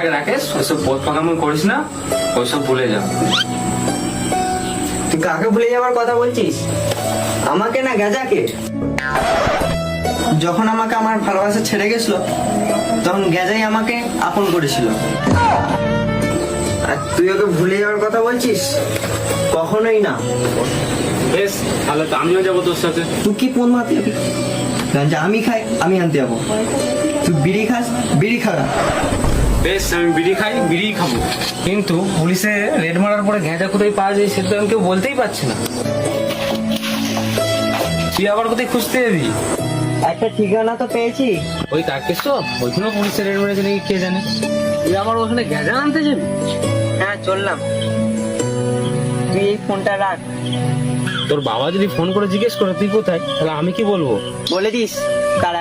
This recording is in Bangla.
দেখ রাকেশ, ওইসব পথ পাকামো করিস না, ওইসব ভুলে যা। তুই কাকে ভুলে যাওয়ার কথা বলছিস? আমাকে না গেজাকে? যখন আমাকে আমার ভালোবাসা ছেড়ে গেছিল তখন গেজাই আমাকে আপন করেছিল, আর তুই ওকে ভুলে যাওয়ার কথা বলছিস? কখনোই না। বেশ, তাহলে তো আমিও যাবো তোর সাথে। তুই কি কোন মাতে যাবি? গাঞ্জা আমি খাই, আমি আনতে যাবো। তুই বিড়ি খাস, বিড়ি খাগা। বেশ, আমি বিড়ি খাই, বিড়ি খাবো, কিন্তু পুলিশে রেড মারার পরে গেঁজা কোথায় পাওয়া যায় সেটা আমি কেউ বলতেই পারছি না। তুই আবার কোথায় খুঁজতে যাবি? একটা ঠিকানা তো পেয়েছি। ওই তারকেশ্বর, ওইখানে পুলিশের রেড মেরেছে নাকি কে জানে। তুই আবার ওখানে গেঁজা আনতে যাবি? হ্যাঁ চললাম, তুই এই ফোনটা রাখ। তোর বাবা যদি ফোন করে জিজ্ঞেস করে তুই কোথায়, তাহলে আমি কি বলবো? বলে দিস তারা